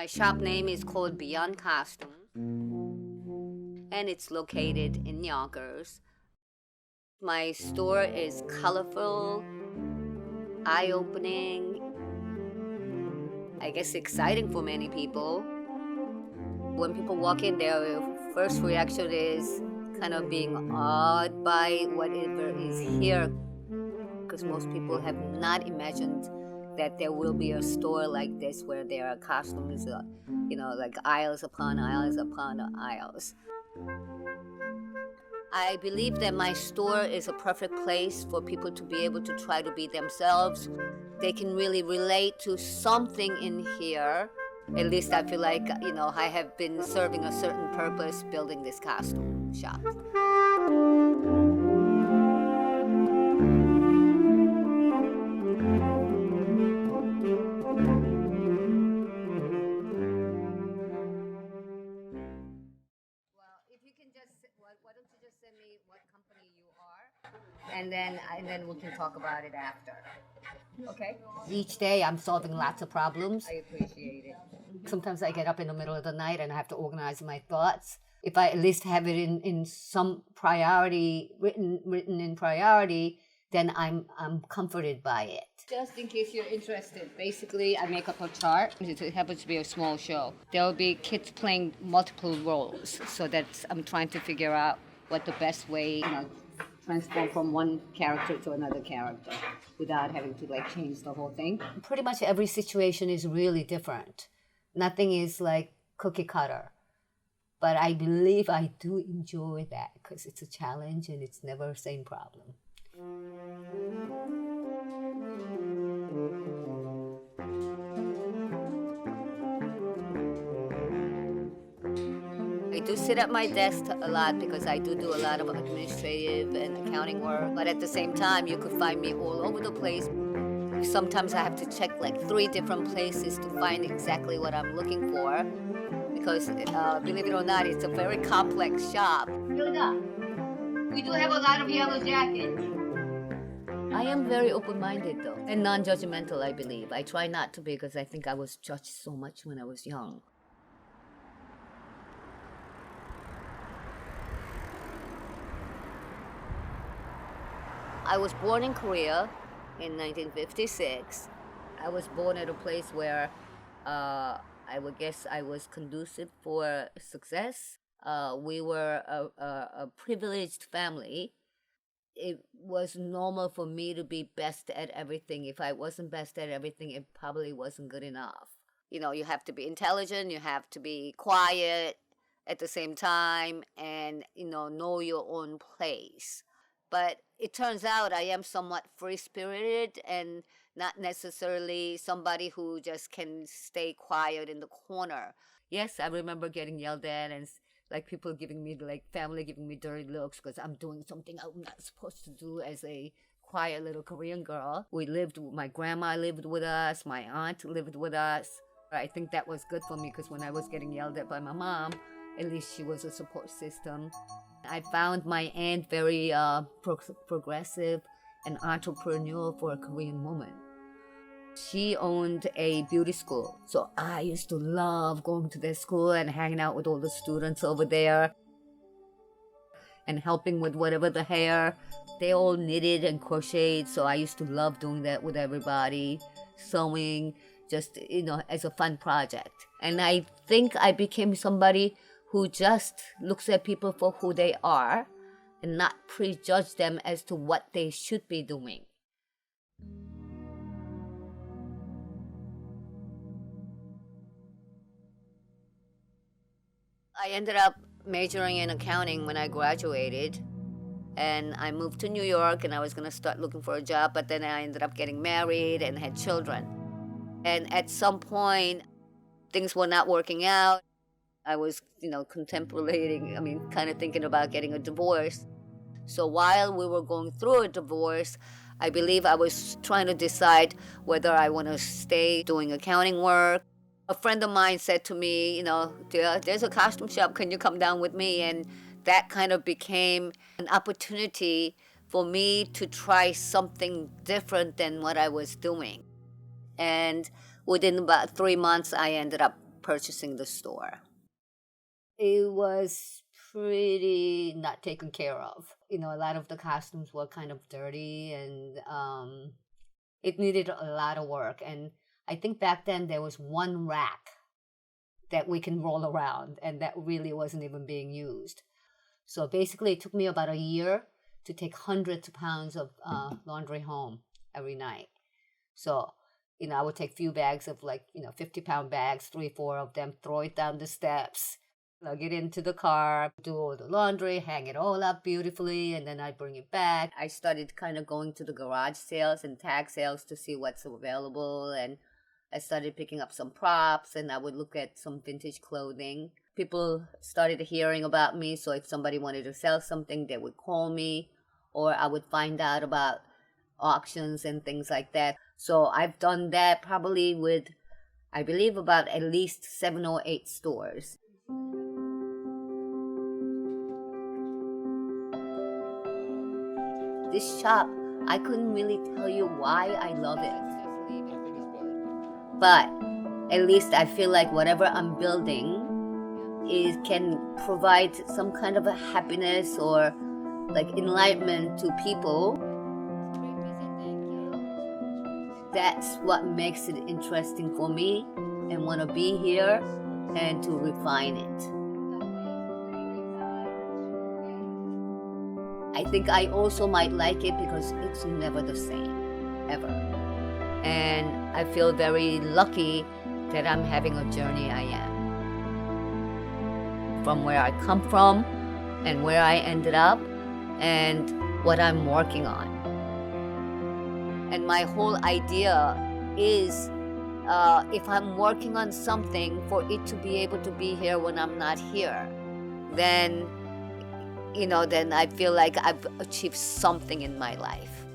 My shop name is called Beyond Costumes, and it's located in Yonkers. My store is colorful, eye-opening, I guess exciting for many people. When people walk in, their first reaction is kind of being awed by whatever is here, because most people have not imagined that there will be a store like this where there are costumes, like aisles upon aisles upon aisles. I believe that my store is a perfect place for people to be able to try to be themselves. They can really relate to something in here. At least I feel like, I have been serving a certain purpose building this costume shop. Why don't you just send me what company you are, and then we can talk about it after. Okay? Each day I'm solving lots of problems. I appreciate it. Sometimes I get up in the middle of the night and I have to organize my thoughts. If I at least have it in some priority, written in priority, then I'm comforted by it. Just in case you're interested, basically I make up a chart. It happens to be a small show. There will be kids playing multiple roles, so that's I'm trying to figure out what the best way, transform from one character to another character without having to change the whole thing. Pretty much every situation is really different. Nothing is like cookie cutter. But I believe I do enjoy that because it's a challenge and it's never the same problem. I do sit at my desk a lot because I do a lot of administrative and accounting work. But at the same time, you could find me all over the place. Sometimes I have to check 3 different places to find exactly what I'm looking for. Because believe it or not, it's a very complex shop. Hilda, we do have a lot of yellow jackets. I am very open-minded though, and non-judgmental, I believe. I try not to be because I think I was judged so much when I was young. I was born in Korea in 1956. I was born at a place where I would guess I was conducive for success. We were a privileged family. It was normal for me to be best at everything. If I wasn't best at everything, it probably wasn't good enough. You have to be intelligent, you have to be quiet at the same time, and, know your own place. But it turns out I am somewhat free-spirited and not necessarily somebody who just can stay quiet in the corner. Yes, I remember getting yelled at and people giving me, family giving me dirty looks because I'm doing something I'm not supposed to do as a quiet little Korean girl. My grandma lived with us, my aunt lived with us. I think that was good for me because when I was getting yelled at by my mom, at least she was a support system. I found my aunt very progressive and entrepreneurial for a Korean woman. She owned a beauty school, so I used to love going to that school and hanging out with all the students over there and helping with whatever the hair. They all knitted and crocheted, so I used to love doing that with everybody, sewing, just, as a fun project. And I think I became somebody who just looks at people for who they are and not prejudge them as to what they should be doing. I ended up majoring in accounting when I graduated, and I moved to New York and I was going to start looking for a job, but then I ended up getting married and had children. And at some point, things were not working out. I was, contemplating, kind of thinking about getting a divorce. So while we were going through a divorce, I believe I was trying to decide whether I want to stay doing accounting work. A friend of mine said to me, there's a costume shop, can you come down with me? And that kind of became an opportunity for me to try something different than what I was doing. And within about 3 months, I ended up purchasing the store. It was pretty not taken care of. A lot of the costumes were kind of dirty, and it needed a lot of work. And I think back then there was one rack that we can roll around, and that really wasn't even being used. So basically, it took me about a year to take hundreds of pounds of laundry home every night. So, I would take few bags of 50-pound bags, 3, 4 of them, throw it down the steps, plug it into the car, do all the laundry, hang it all up beautifully, and then I bring it back. I started kind of going to the garage sales and tag sales to see what's available, and I started picking up some props, and I would look at some vintage clothing. People started hearing about me, so if somebody wanted to sell something, they would call me, or I would find out about auctions and things like that. So I've done that probably with, I believe, about at least 7 or 8 stores. This shop, I couldn't really tell you why I love it. But at least I feel like whatever I'm building can provide some kind of a happiness or enlightenment to people. That's what makes it interesting for me, and want to be here and to refine it. I think I also might like it because it's never the same, ever. And I feel very lucky that I'm having a journey I am. From where I come from and where I ended up and what I'm working on. And my whole idea is if I'm working on something, for it to be able to be here when I'm not here, then I feel like I've achieved something in my life.